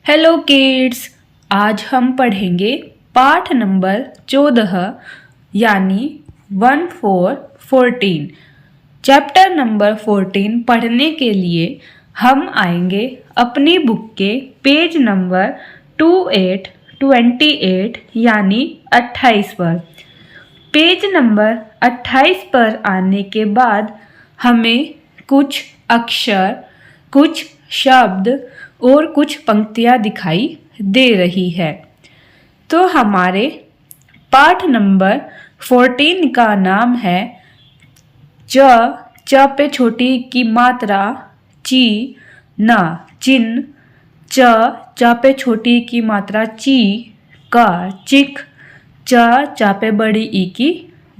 Hello kids, आज हम पढ़ेंगे पाठ नंबर 14 यानी 14 चैप्टर नंबर 14 पढ़ने के लिए हम आएंगे अपनी बुक के पेज नंबर 28 यानी 28 पर। पेज नंबर 28 पर आने के बाद हमें कुछ अक्षर, कुछ शब्द और कुछ पंक्तियाँ दिखाई दे रही है। तो हमारे पाठ नंबर 14 का नाम है च पे छोटी की मात्रा ची ना चिन, च पे छोटी की मात्रा ची का चिक, च पे बड़ी ई की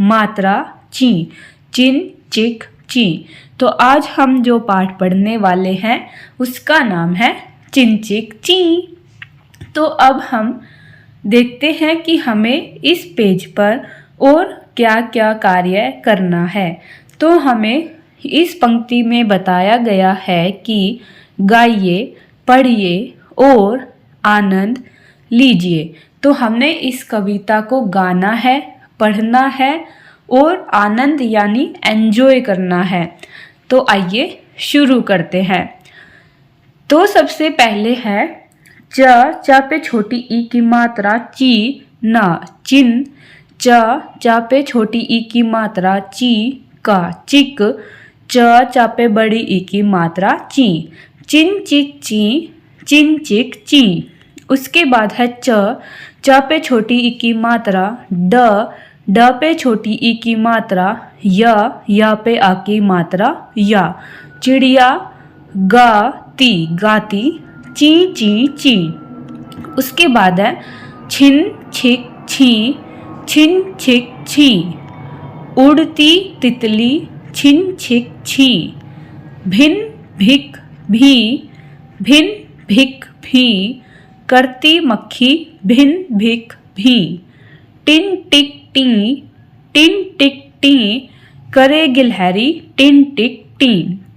मात्रा ची, चिन चिक ची। तो आज हम जो पाठ पढ़ने वाले हैं उसका नाम है चिंचिक ची। तो अब हम देखते हैं कि हमें इस पेज पर और क्या क्या कार्य करना है। तो हमें इस पंक्ति में बताया गया है कि गाइए, पढ़िए और आनंद लीजिए। तो हमने इस कविता को गाना है, पढ़ना है और आनंद यानी एंजॉय करना है। तो आइए शुरू करते हैं। तो सबसे पहले है च पे छोटी ई की मात्रा ची ना चिन, च पे छोटी ई की मात्रा ची का चिक, च पे बड़ी ई की मात्रा ची, चिन चिक ची, चिन चिक ची। उसके बाद है च पे छोटी ई की मात्रा ड पे छोटी ई की मात्रा या पे आ की मात्रा या, चिड़िया गाती गाती ची ची ची। उसके बाद है छिन छिक छी, छिन छिक छी, उड़ती तितली छिन छिक छी, भिन भिक भी, भिन भिक भी, करती मक्खी भिन भिक भी, टिन टिक टी, टिन टिक टी, करे गिलहरी टिन टिक टी।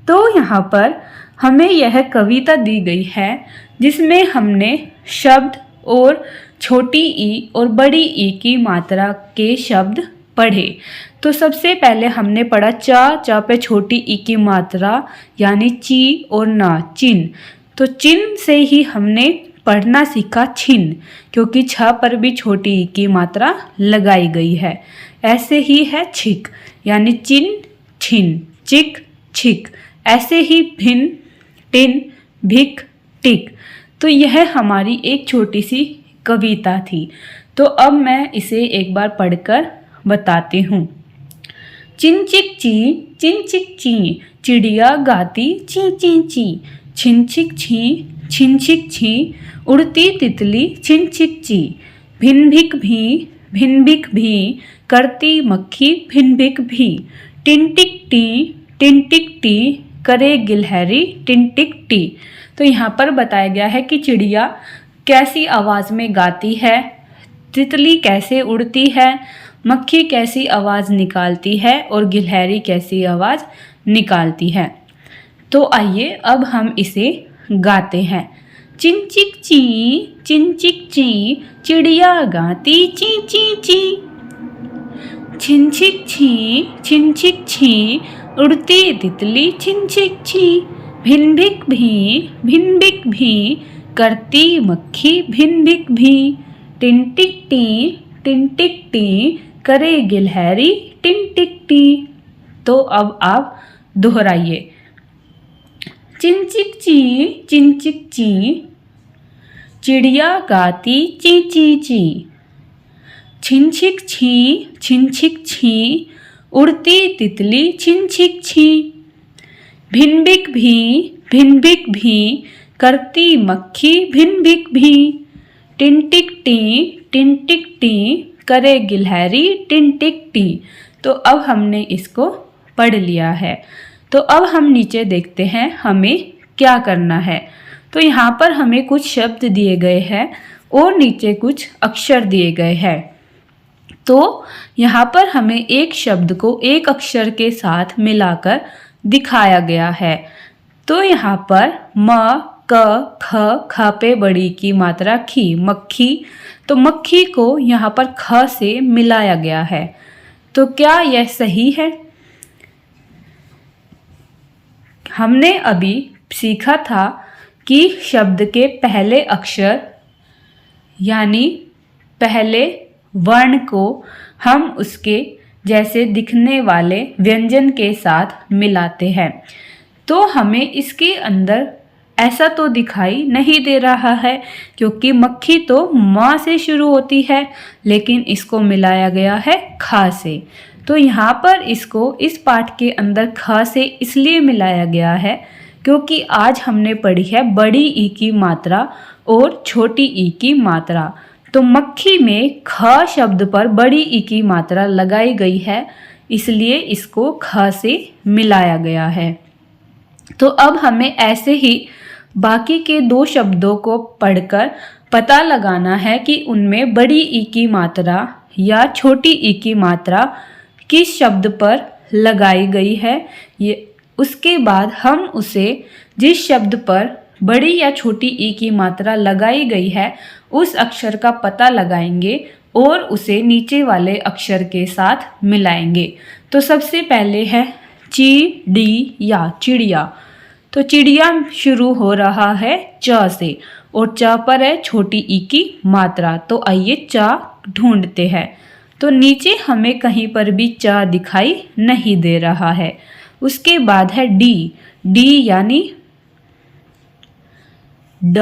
तो यहाँ पर हमें यह कविता दी गई है जिसमें हमने शब्द और छोटी ई और बड़ी ई की मात्रा के शब्द पढ़े। तो सबसे पहले हमने पढ़ा च पे छोटी ई की मात्रा यानी ची और ना चिन। तो चिन से ही हमने पढ़ना सीखा छिन, क्योंकि छ पर भी छोटी ई की मात्रा लगाई गई है। ऐसे ही है छिक यानी चिन छिन, चिक छिक। ऐसे ही भिन टिन भिक टिक। तो यह हमारी एक छोटी सी कविता थी। तो अब मैं इसे एक बार पढ़कर बताती हूँ। चिंचिक ची, चिंचिक ची, चिड़िया गाती ची ची ची, छिंचिक छी, छिंचिक छी, उड़ती तितली छिंचिक ची, भिनभिक भी, भिनभिक भी, करती मक्खी भिनभिक भी, टिंटिक टी, टिंटिक टी, करे गिलहरी टिंटिक टी। तो यहाँ पर बताया गया है कि चिड़िया कैसी आवाज़ में गाती है, तितली कैसे उड़ती है, मक्खी कैसी आवाज़ निकालती है और गिलहरी कैसी आवाज़ निकालती है। तो आइए अब हम इसे गाते हैं। चिंचिक ची, चिंचिक ची, चिड़िया गाती ची ची ची, छिंचिक छी, छिंचिक छी, उड़ती तितली छिंचिक छी, भिनभिक भी, भिनभिक भी, करती मक्खी भिनभिक भी, टिंटिक टी, टिंटिक टी, करे गिलहरी टिंटिक टी। तो अब आप दोहराइए। चिंचिक ची, चिंचिक ची, चिड़िया गाती ची ची ची, छिंचिक छी, छिंचिक छी, उड़ती तितली छिंचिक छी, भिनभिक भी, भिनभिक भी, करती मक्खी भिनभिक भी, टिंटिक टी, टिंटिक टी, करे गिलहरी टिंटिक टी। तो अब हमने इसको पढ़ लिया है। तो अब हम नीचे देखते हैं हमें क्या करना है। तो यहाँ पर हमें कुछ शब्द दिए गए हैं और नीचे कुछ अक्षर दिए गए हैं। तो यहाँ पर हमें एक शब्द को एक अक्षर के साथ मिलाकर दिखाया गया है। तो यहाँ पर म क ख ख पे बड़ी की मात्रा खी, मक्खी। तो मक्खी को यहाँ पर ख से मिलाया गया है। तो क्या यह सही है? हमने अभी सीखा था कि शब्द के पहले अक्षर यानी पहले वर्ण को हम उसके जैसे दिखने वाले व्यंजन के साथ मिलाते हैं। तो हमें इसके अंदर ऐसा तो दिखाई नहीं दे रहा है, क्योंकि मक्खी तो माँ से शुरू होती है, लेकिन इसको मिलाया गया है खा से। तो यहाँ पर इसको इस पाठ के अंदर ख से इसलिए मिलाया गया है क्योंकि आज हमने पढ़ी है बड़ी ई की मात्रा और छोटी ई की मात्रा। तो मक्खी में ख शब्द पर बड़ी ई की मात्रा लगाई गई है, इसलिए इसको ख से मिलाया गया है। तो अब हमें ऐसे ही बाकी के दो शब्दों को पढ़कर पता लगाना है कि उनमें बड़ी ई की मात्रा या छोटी ई की मात्रा किस शब्द पर लगाई गई है। ये उसके बाद हम उसे जिस शब्द पर बड़ी या छोटी ई की मात्रा लगाई गई है उस अक्षर का पता लगाएंगे और उसे नीचे वाले अक्षर के साथ मिलाएंगे। तो सबसे पहले है ची डी या चिड़िया। तो चिड़िया शुरू हो रहा है च से और च पर है छोटी ई की मात्रा। तो आइए च ढूंढते हैं। तो नीचे हमें कहीं पर भी च दिखाई नहीं दे रहा है। उसके बाद है डी, डी यानी ड।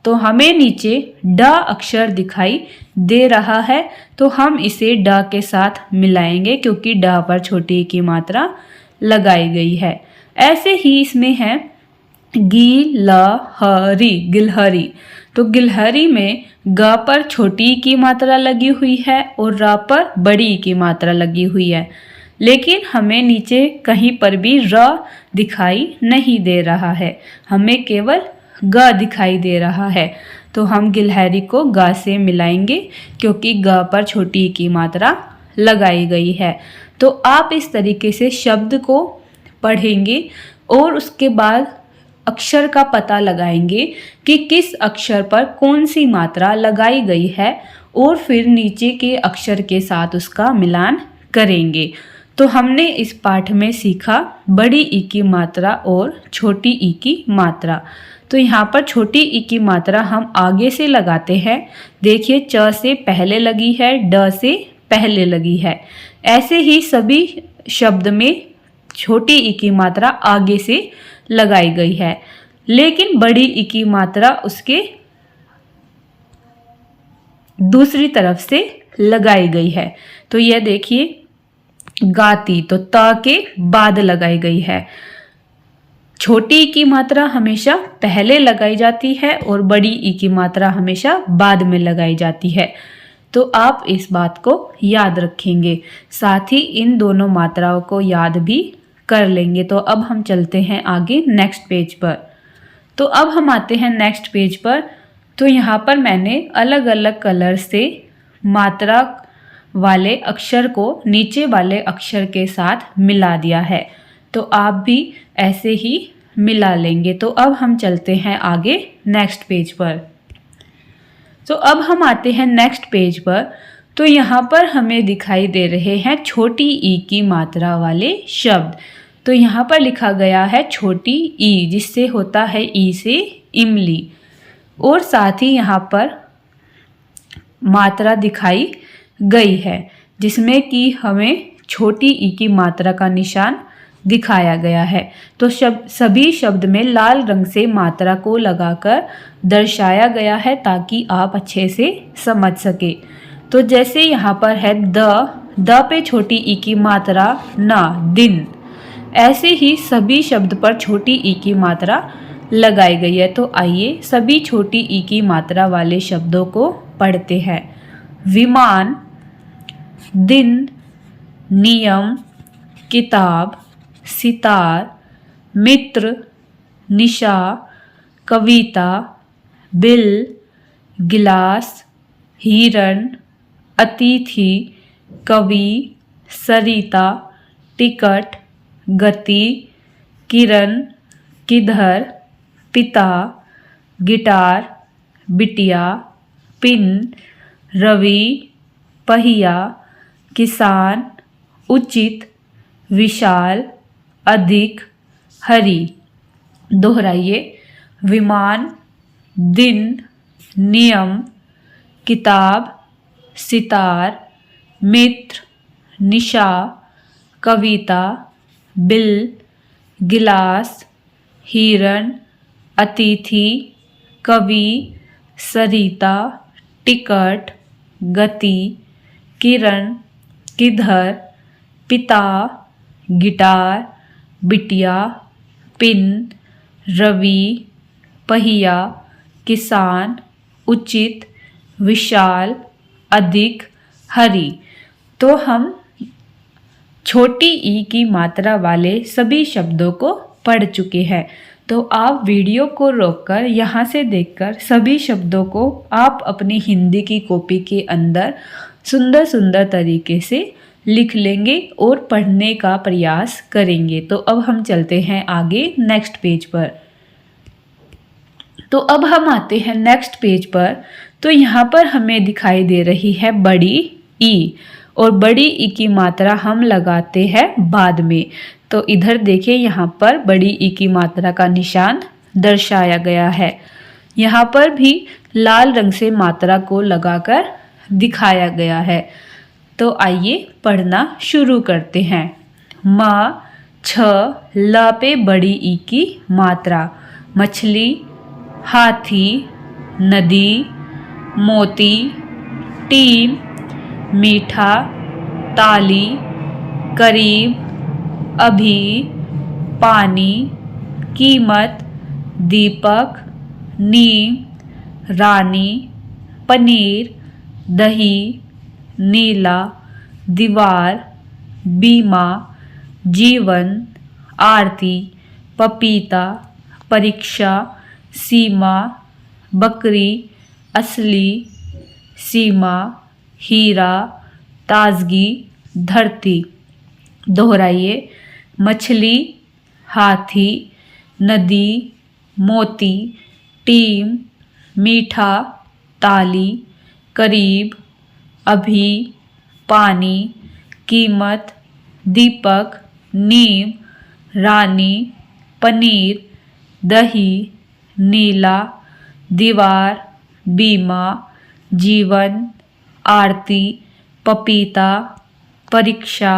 तो हमें नीचे ड अक्षर दिखाई दे रहा है, तो हम इसे ड के साथ मिलाएंगे क्योंकि ड पर छोटी की मात्रा लगाई गई है। ऐसे ही इसमें है गिलहरी, गिलहरी। तो गिलहरी में ग पर छोटी की मात्रा लगी हुई है और र पर बड़ी की मात्रा लगी हुई है, लेकिन हमें नीचे कहीं पर भी र दिखाई नहीं दे रहा है, हमें केवल ग दिखाई दे रहा है। तो हम गिलहरी को ग से मिलाएंगे क्योंकि ग पर छोटी की मात्रा लगाई गई है। तो आप इस तरीके से शब्द को पढ़ेंगे और उसके बाद अक्षर का पता लगाएंगे कि किस अक्षर पर कौन सी मात्रा लगाई गई है और फिर नीचे के अक्षर के साथ उसका मिलान करेंगे। तो हमने इस पाठ में सीखा बड़ी ई की मात्रा और छोटी ई की मात्रा। तो यहाँ पर छोटी ई की मात्रा हम आगे से लगाते हैं। देखिए च से पहले लगी है, ड से पहले लगी है। ऐसे ही सभी शब्द में छोटी ई की मात्रा आगे से लगाई गई है, लेकिन बड़ी ई की मात्रा उसके दूसरी तरफ से लगाई गई है। तो यह देखिए गाती, तो त के बाद लगाई गई है। छोटी ई की मात्रा हमेशा पहले लगाई जाती है और बड़ी ई की मात्रा हमेशा बाद में लगाई जाती है। तो आप इस बात को याद रखेंगे, साथ ही इन दोनों मात्राओं को याद भी कर लेंगे। तो अब हम चलते हैं आगे नेक्स्ट पेज पर। तो अब हम आते हैं नेक्स्ट पेज पर। तो यहाँ पर मैंने अलग अलग कलर से मात्रा वाले अक्षर को नीचे वाले अक्षर के साथ मिला दिया है, तो आप भी ऐसे ही मिला लेंगे। तो अब हम चलते हैं आगे नेक्स्ट पेज पर। तो अब हम आते हैं नेक्स्ट पेज पर। तो यहाँ पर हमें दिखाई दे रहे हैं छोटी ई की मात्रा वाले शब्द। तो यहाँ पर लिखा गया है छोटी ई, जिससे होता है ई से इमली, और साथ ही यहाँ पर मात्रा दिखाई गई है जिसमें कि हमें छोटी ई की मात्रा का निशान दिखाया गया है। तो सभी शब्द में लाल रंग से मात्रा को लगाकर दर्शाया गया है ताकि आप अच्छे से समझ सके। तो जैसे यहाँ पर है द पे छोटी ई की मात्रा ना, दिन। ऐसे ही सभी शब्द पर छोटी ई की मात्रा लगाई गई है। तो आइए सभी छोटी ई की मात्रा वाले शब्दों को पढ़ते हैं। विमान, दिन, नियम, किताब, सितार, मित्र, निशा, कविता, बिल, गिलास, हिरण, अतिथि, कवि, सरिता, टिकट, गति, किरण, किधर, पिता, गिटार, बिटिया, पिन, रवि, पहिया, किसान, उचित, विशाल, अधिक, हरी। दोहराइए। विमान, दिन, नियम, किताब, सितार, मित्र, निशा, कविता, बिल, गिलास, हिरण, अतिथि, कवि, सरिता, टिकट, गति, किरण, किधर, पिता, गिटार, बिटिया, पिन, रवि, पहिया, किसान, उचित, विशाल, अधिक, हरी। तो हम छोटी ई की मात्रा वाले सभी शब्दों को पढ़ चुके हैं। तो आप वीडियो को रोककर यहाँ से देखकर सभी शब्दों को आप अपनी हिंदी की कॉपी के अंदर सुंदर सुंदर तरीके से लिख लेंगे और पढ़ने का प्रयास करेंगे। तो अब हम चलते हैं आगे नेक्स्ट पेज पर। तो अब हम आते हैं नेक्स्ट पेज पर। तो यहाँ पर हमें दिखाई दे रही है बड़ी ई, और बड़ी ई की मात्रा हम लगाते हैं बाद में। तो इधर देखिए, यहाँ पर बड़ी ई की मात्रा का निशान दर्शाया गया है। यहाँ पर भी लाल रंग से मात्रा को लगाकर दिखाया गया है। तो आइए पढ़ना शुरू करते हैं। म, छ, ल पे बड़ी ई की मात्रा। मछली, हाथी, नदी, मोती, टीम, मीठा, ताली, करीब, अभी, पानी, कीमत, दीपक, नीम, रानी, पनीर, दही, नीला, दीवार, बीमा, जीवन, आरती, पपीता, परीक्षा, सीमा, बकरी, असली, सीमा, हीरा, ताजगी, धरती। दोहराइए। मछली, हाथी, नदी, मोती, टीम, मीठा, ताली, करीब, अभी, पानी, कीमत, दीपक, नीम, रानी, पनीर, दही, नीला, दीवार, बीमा, जीवन, आरती, पपीता, परीक्षा,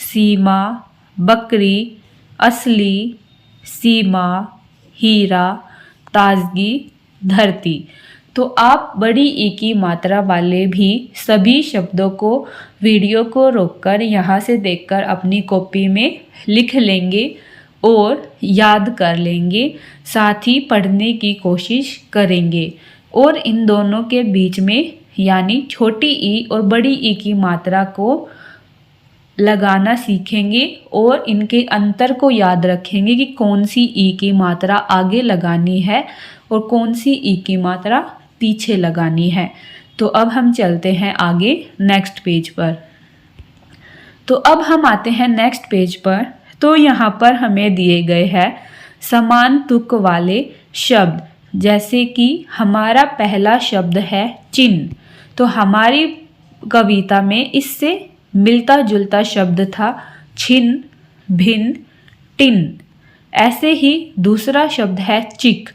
सीमा, बकरी, असली, सीमा, हीरा, ताजगी, धरती। तो आप बड़ी ई की मात्रा वाले भी सभी शब्दों को वीडियो को रोककर यहाँ से देखकर अपनी कॉपी में लिख लेंगे और याद कर लेंगे, साथ ही पढ़ने की कोशिश करेंगे। और इन दोनों के बीच में यानी छोटी ई और बड़ी ई की मात्रा को लगाना सीखेंगे और इनके अंतर को याद रखेंगे कि कौन सी ई की मात्रा आगे लगानी है और कौन सी ई की मात्रा पीछे लगानी है। तो अब हम चलते हैं आगे नेक्स्ट पेज पर। तो अब हम आते हैं नेक्स्ट पेज पर। तो यहाँ पर हमें दिए गए हैं समान तुक वाले शब्द, जैसे कि हमारा पहला शब्द है चिन्ह। तो हमारी कविता में इससे मिलता जुलता शब्द था छिन्न, भिन्न, टिन। ऐसे ही दूसरा शब्द है चिक,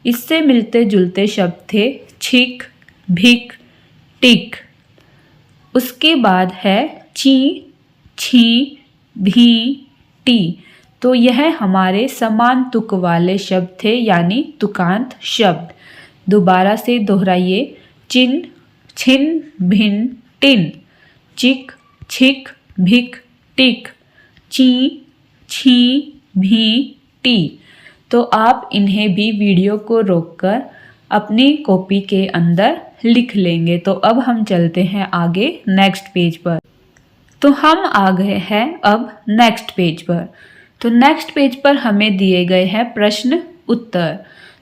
इससे मिलते जुलते शब्द थे छिक, भिक, टिक। उसके बाद है ची, छी, भी, टी। तो यह हमारे समान तुक वाले शब्द थे यानी तुकांत शब्द। दोबारा से दोहराइए। चिन, छिन, भिन, टिन। चिक, छिक, भिक, टिक। ची, छी, भी, टी। तो आप इन्हें भी वीडियो को रोककर अपनी कॉपी के अंदर लिख लेंगे। तो अब हम चलते हैं आगे नेक्स्ट पेज पर। तो हम आ गए हैं अब नेक्स्ट पेज पर। तो नेक्स्ट पेज पर हमें दिए गए हैं प्रश्न उत्तर।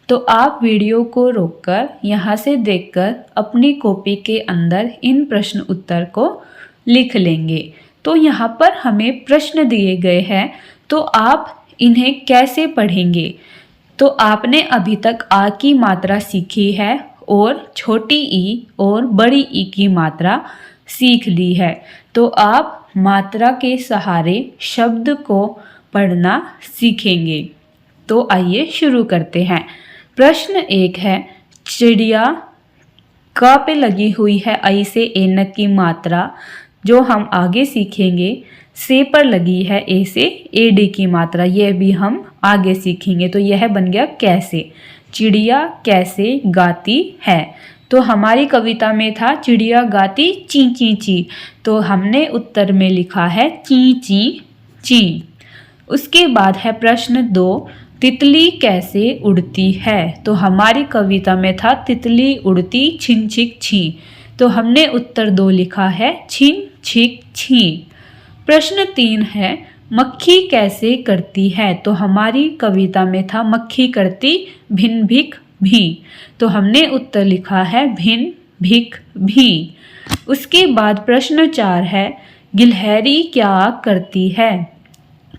तो आप वीडियो को रोककर यहाँ से देखकर अपनी कॉपी के अंदर इन प्रश्न उत्तर को लिख लेंगे। तो यहाँ पर हमें प्रश्न दिए गए हैं, तो आप इन्हें कैसे पढ़ेंगे। तो आपने अभी तक आ की मात्रा सीखी है और छोटी ई और बड़ी ई की मात्रा सीख ली है। तो आप मात्रा के सहारे शब्द को पढ़ना सीखेंगे। तो आइए शुरू करते हैं। प्रश्न 1 है, चिड़िया क पे लगी हुई है ऐ से ऐनक की मात्रा जो हम आगे सीखेंगे। से पर लगी है ए से एडी की मात्रा, यह भी हम आगे सीखेंगे। तो यह बन गया कैसे। चिड़िया कैसे गाती है। तो हमारी कविता में था चिड़िया गाती ची ची ची, तो हमने उत्तर में लिखा है ची ची ची। उसके बाद है प्रश्न 2, तितली कैसे उड़ती है। तो हमारी कविता में था तितली उड़ती छिन छिक छी, तो हमने उत्तर 2 लिखा है छिन छिक छी। प्रश्न 3 है, मक्खी कैसे करती है। तो हमारी कविता में था मक्खी करती भिन भिक भी, तो हमने उत्तर लिखा है भिन भिक भी। उसके बाद प्रश्न 4 है, गिलहरी क्या करती है।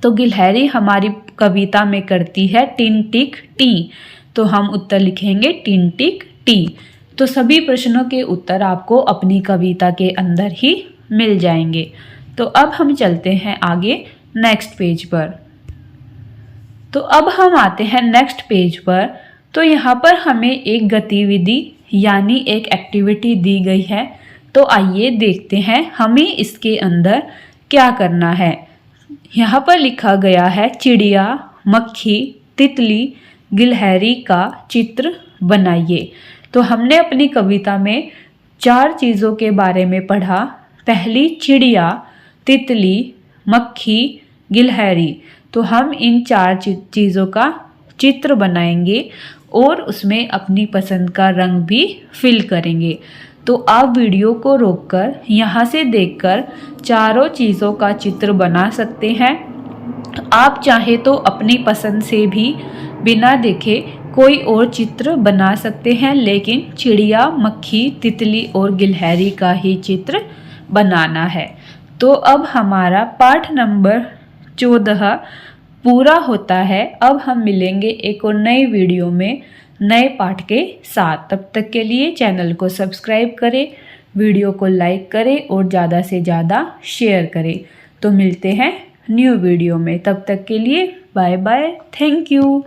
तो गिलहरी हमारी कविता में करती है टिन टिक टी, तो हम उत्तर लिखेंगे टिन टिक टी। तो सभी प्रश्नों के उत्तर आपको अपनी कविता के अंदर ही मिल जाएंगे। तो अब हम चलते हैं आगे नेक्स्ट पेज पर। तो अब हम आते हैं नेक्स्ट पेज पर। तो यहाँ पर हमें एक गतिविधि यानी एक एक्टिविटी दी गई है। तो आइए देखते हैं हमें इसके अंदर क्या करना है। यहाँ पर लिखा गया है चिड़िया, मक्खी, तितली, गिलहरी का चित्र बनाइए। तो हमने अपनी कविता में 4 चीज़ों के बारे में पढ़ा। पहली चिड़िया, तितली, मक्खी, गिलहरी। तो हम इन 4 चीज़ों का चित्र बनाएंगे और उसमें अपनी पसंद का रंग भी फिल करेंगे। तो आप वीडियो को रोककर यहाँ से देखकर चारों चीज़ों का चित्र बना सकते हैं। आप चाहे तो अपनी पसंद से भी बिना देखे कोई और चित्र बना सकते हैं, लेकिन चिड़िया, मक्खी, तितली और गिलहरी का ही चित्र बनाना है। तो अब हमारा पाठ नंबर 14 पूरा होता है। अब हम मिलेंगे एक और नई वीडियो में नए पाठ के साथ। तब तक के लिए चैनल को सब्सक्राइब करें, वीडियो को लाइक करें और ज़्यादा से ज़्यादा शेयर करें। तो मिलते हैं न्यू वीडियो में, तब तक के लिए बाय बाय, थैंक यू।